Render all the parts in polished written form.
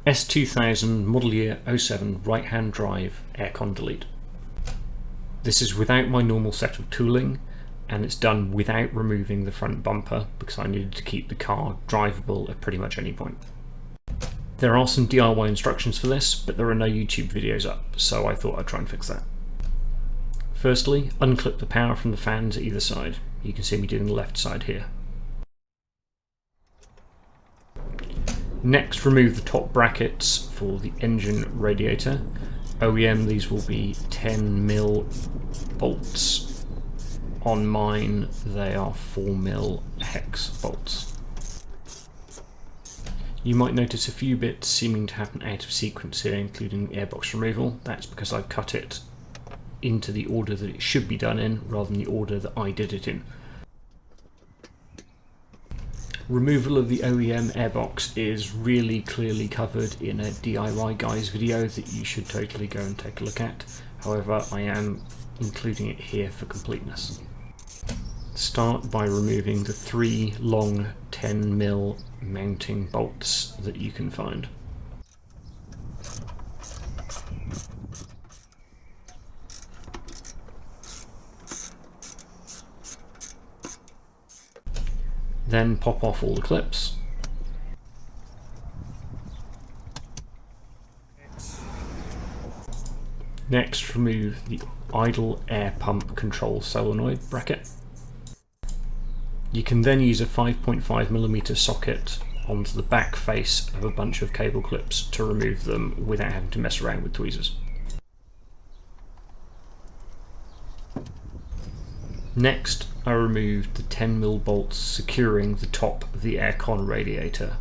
S2000 model year 07 right hand drive aircon delete. This is without my normal set of tooling, and it's done without removing the front bumper because I needed to keep the car drivable at pretty much any point. There are some DIY instructions for this, but there are no YouTube videos up, so I thought I'd try and fix that. Firstly, unclip the power from the fans at either side. You can see me doing the left side here. Next, remove the top brackets for the engine radiator. OEM, these will be 10mm bolts. On mine, they are 4mm hex bolts. You might notice a few bits seeming to happen out of sequence here, including airbox removal. That's because I've cut it into the order that it should be done in, rather than the order that I did it in. Removal of the OEM airbox is really clearly covered in a DIY guys video that you should totally go and take a look at. However, I am including it here for completeness. Start by removing the 3 long 10mm mounting bolts that you can find. Then pop off all the clips. Next, remove the idle air pump control solenoid bracket. You can then use a 5.5mm socket onto the back face of a bunch of cable clips to remove them without having to mess around with tweezers. Next, I removed the 10mm bolts securing the top of the aircon radiator.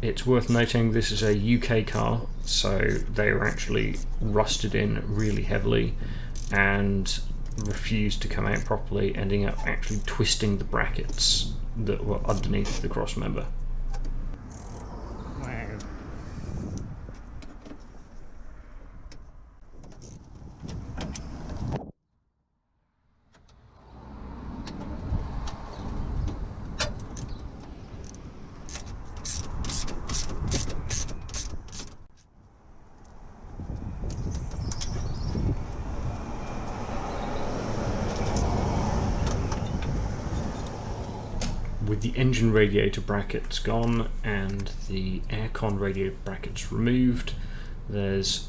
It's worth noting this is a UK car, so they are actually rusted in really heavily and refused to come out properly, ending up actually twisting the brackets that were underneath the cross member. With the engine radiator brackets gone and the aircon radiator brackets removed, there's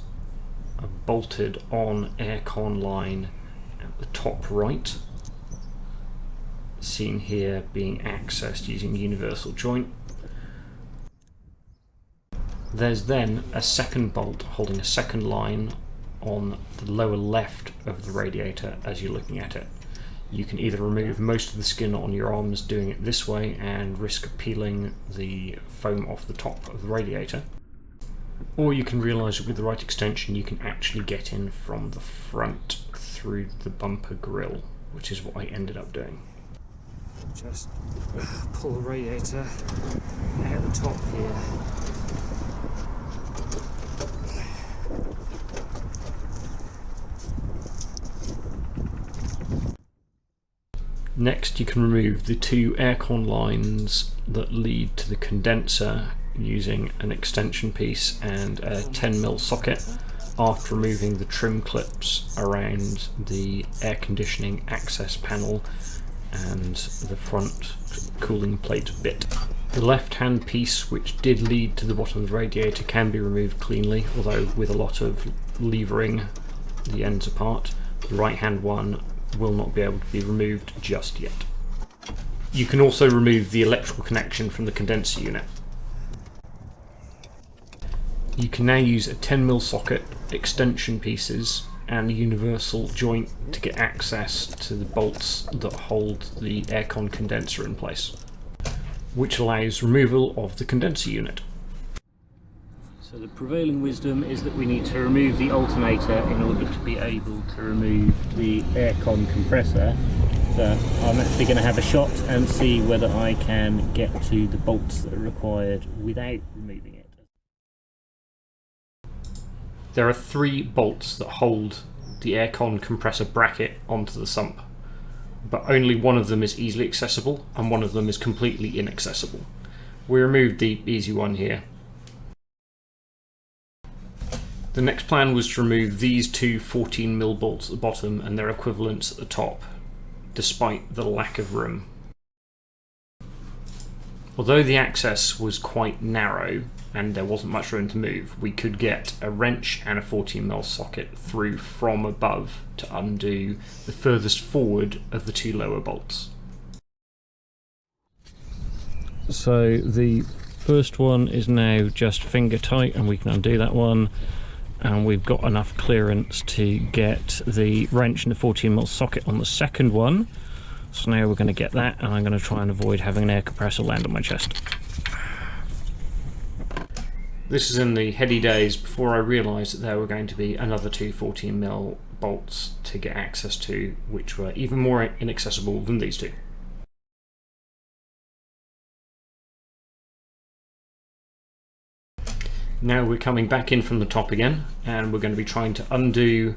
a bolted on aircon line at the top right, seen here being accessed using universal joint. There's then a second bolt holding a second line on the lower left of the radiator as you're looking at it. You can either remove most of the skin on your arms doing it this way and risk peeling the foam off the top of the radiator, or you can realise that with the right extension you can actually get in from the front through the bumper grille, which is what I ended up doing. Just pull the radiator out the top here. Next, you can remove the 2 aircon lines that lead to the condenser using an extension piece and a 10mm socket, after removing the trim clips around the air conditioning access panel and the front cooling plate bit. The left hand piece, which did lead to the bottom of the radiator, can be removed cleanly, although with a lot of levering the ends apart. The right hand one will not be able to be removed just yet. You can also remove the electrical connection from the condenser unit. You can now use a 10mm socket, extension pieces and a universal joint to get access to the bolts that hold the aircon condenser in place, which allows removal of the condenser unit. So the prevailing wisdom is that we need to remove the alternator in order to be able to remove the aircon compressor. So I'm actually going to have a shot and see whether I can get to the bolts that are required without removing it. There are 3 bolts that hold the aircon compressor bracket onto the sump, but only one of them is easily accessible and one of them is completely inaccessible. We removed the easy one here, The next plan was to remove these two 14mm bolts at the bottom and their equivalents at the top, despite the lack of room. Although the access was quite narrow and there wasn't much room to move, we could get a wrench and a 14mm socket through from above to undo the furthest forward of the two lower bolts. So the first one is now just finger tight and we can undo that one, and we've got enough clearance to get the wrench and the 14mm socket on the second one. So now we're going to get that, and I'm going to try and avoid having an air compressor land on my chest. This is in the heady days before I realised that there were going to be another two 14mm bolts to get access to, which were even more inaccessible than these two. Now we're coming back in from the top again, and we're going to be trying to undo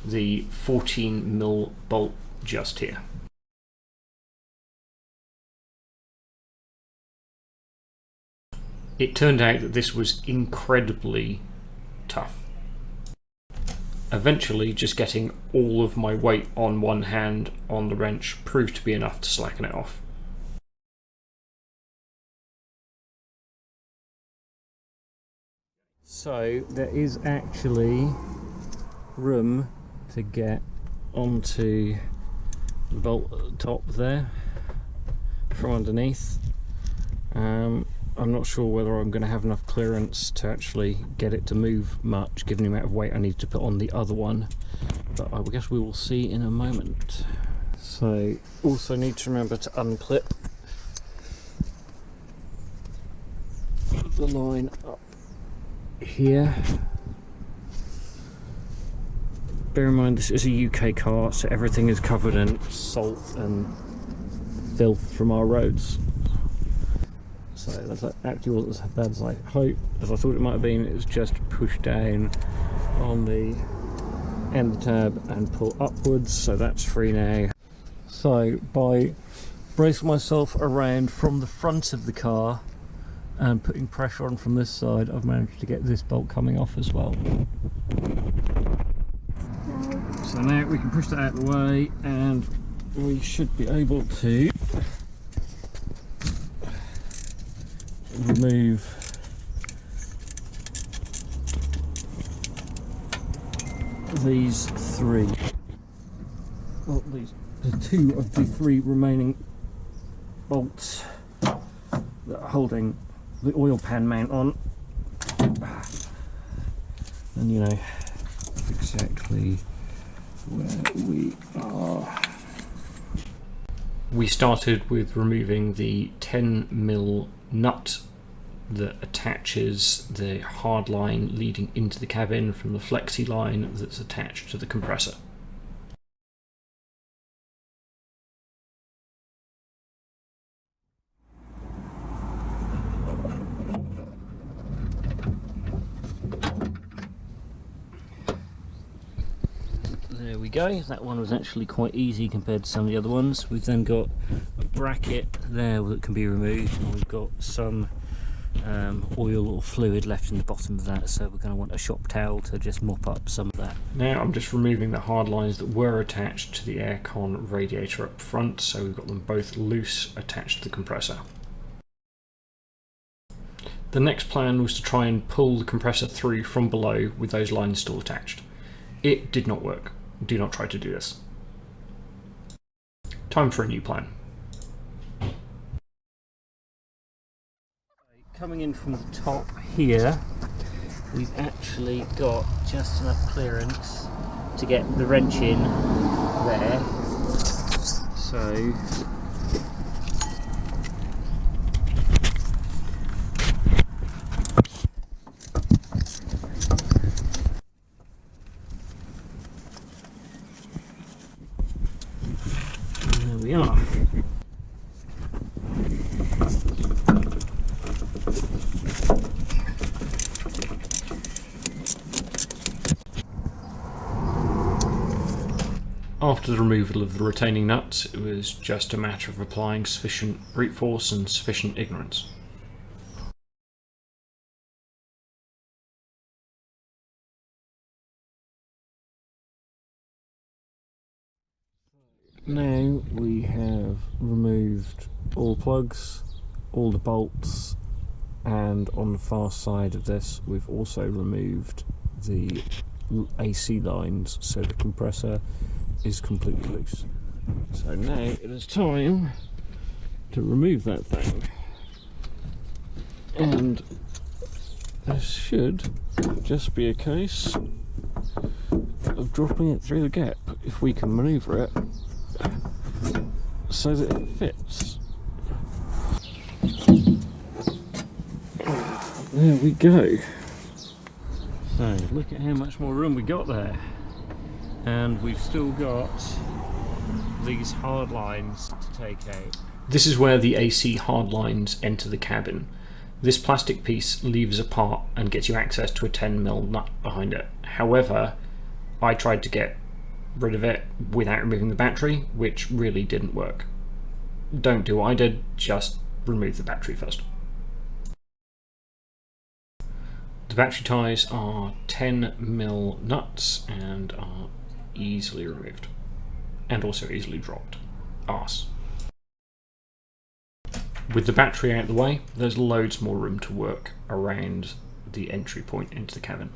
the 14mm bolt just here. It turned out that this was incredibly tough. Eventually, just getting all of my weight on one hand on the wrench proved to be enough to slacken it off. So there is actually room to get onto the bolt at the top there from underneath. I'm not sure whether I'm going to have enough clearance to actually get it to move much, given the amount of weight I need to put on the other one, but I guess we will see in a moment. So also need to remember to unclip the line up here. Bear in mind this is a UK car, so everything is covered in salt and filth from our roads. So that actually wasn't as bad as I hoped, as I thought it might have been. It was just pushed down on the end of the tab and pull upwards, so that's free now. So by bracing myself around from the front of the car and putting pressure on from this side, I've managed to get this bolt coming off as well. So now we can push that out of the way and we should be able to remove these three, well, these are two of the three remaining bolts that are holding the oil pan mount on, and you know exactly where we are. We started with removing the 10mm nut that attaches the hard line leading into the cabin from the flexi line that's attached to the compressor. There we go, that one was actually quite easy compared to some of the other ones. We've then got a bracket there that can be removed, and we've got some oil or fluid left in the bottom of that, so we're going to want a shop towel to just mop up some of that. Now I'm just removing the hard lines that were attached to the Aircon radiator up front, so we've got them both loose attached to the compressor. The next plan was to try and pull the compressor through from below with those lines still attached. It did not work. Do not try to do this. Time for a new plan. Coming in from the top here, we've actually got just enough clearance to get the wrench in there. So there we are. After the removal of the retaining nuts, it was just a matter of applying sufficient brute force and sufficient ignorance. now we have removed all plugs, all the bolts, and on the far side of this we've also removed the AC lines, so the compressor is completely loose. So now it is time to remove that thing, and this should just be a case of dropping it through the gap if we can manoeuvre it so that it fits. There we go. So look at how much more room we got there, and we've still got these hard lines to take out. This is where the AC hard lines enter the cabin. This plastic piece leaves apart and gets you access to a 10mm nut behind it. However, I tried to get rid of it without removing the battery, which really didn't work. Don't do what I did, just remove the battery first. The battery ties are 10mm nuts and are easily removed, and also easily dropped. Arse. With the battery out of the way, there's loads more room to work around the entry point into the cabin.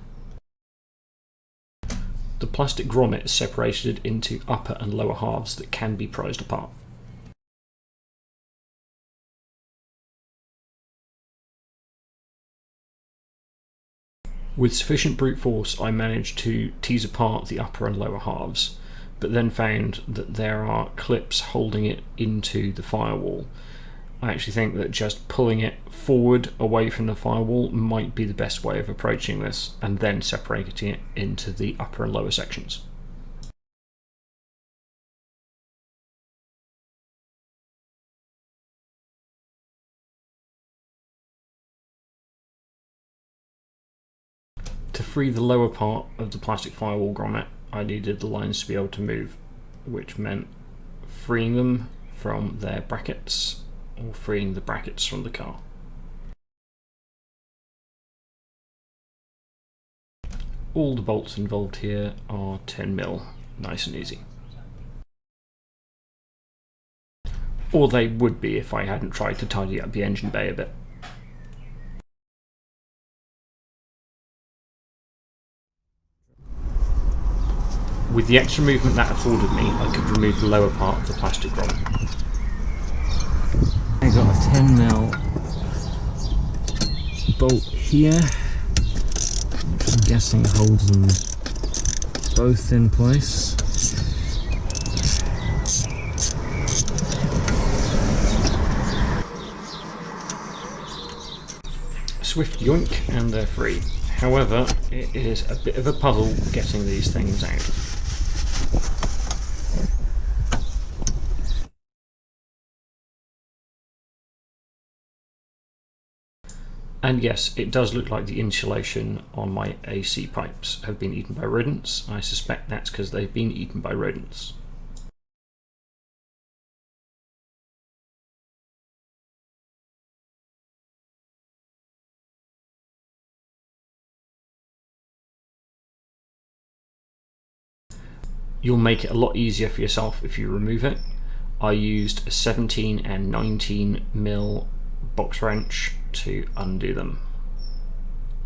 The plastic grommet is separated into upper and lower halves that can be prized apart. With sufficient brute force, I managed to tease apart the upper and lower halves, but then found that there are clips holding it into the firewall. I actually think that just pulling it forward away from the firewall might be the best way of approaching this, and then separating it into the upper and lower sections. To free the lower part of the plastic firewall grommet, I needed the lines to be able to move, which meant freeing them from their brackets or freeing the brackets from the car. All the bolts involved here are 10mm, nice and easy. Or they would be if I hadn't tried to tidy up the engine bay a bit. With the extra movement that afforded me, I could remove the lower part of the plastic grommet. I got a 10mm bolt here, which I'm guessing holds them both in place. Swift yoink and they're free. However, it is a bit of a puzzle getting these things out. And yes, it does look like the insulation on my AC pipes have been eaten by rodents. I suspect that's because they've been eaten by rodents. You'll make it a lot easier for yourself if you remove it. I used a 17 and 19mm box wrench to undo them.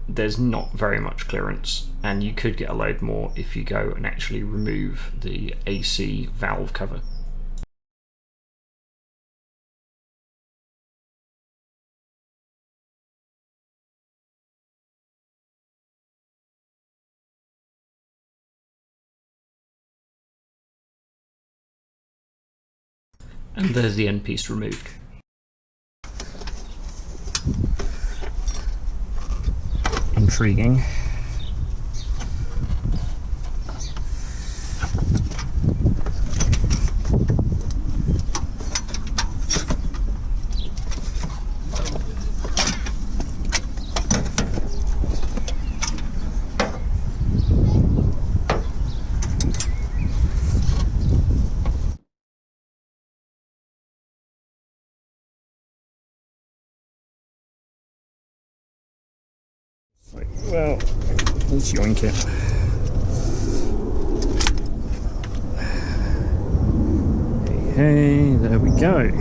There's not very much clearance, and you could get a load more if you go and actually remove the AC valve cover. And there's the end piece removed. Intriguing. Well, let's yoink it. Okay, there we go.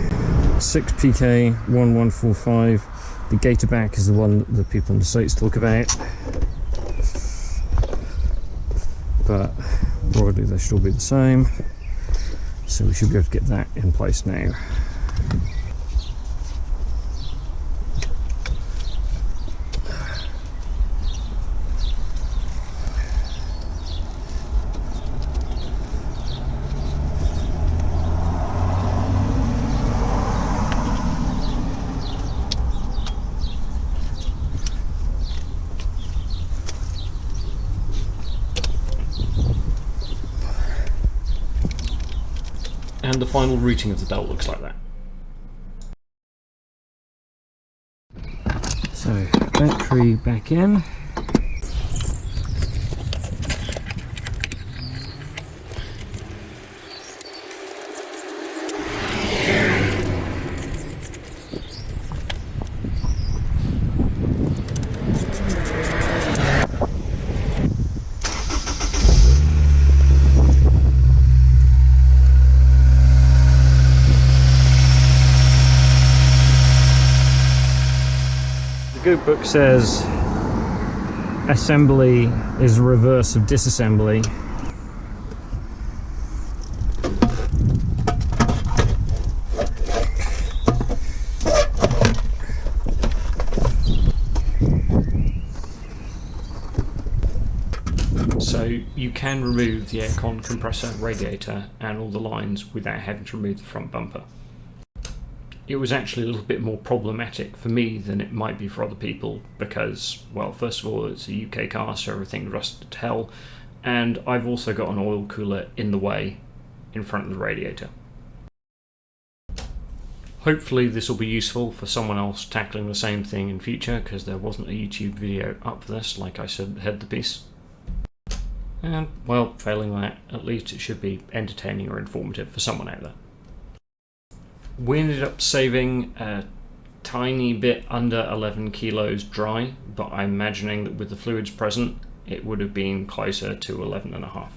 6PK1145. The gator back is the one that the people in the States talk about, but broadly they should all be the same, so we should be able to get that in place now. And the final routing of the belt looks like that. So, battery back in. The good book says assembly is the reverse of disassembly. So you can remove the aircon, compressor, radiator and all the lines without having to remove the front bumper. It was actually a little bit more problematic for me than it might be for other people because, well, first of all, it's a UK car, so everything rusted to hell, and I've also got an oil cooler in the way in front of the radiator. Hopefully this will be useful for someone else tackling the same thing in future, because there wasn't a YouTube video up for this, like I said, head the piece. And, well, failing that, at least it should be entertaining or informative for someone out there. We ended up saving a tiny bit under 11 kilos dry, but I'm imagining that with the fluids present, it would have been closer to 11.5.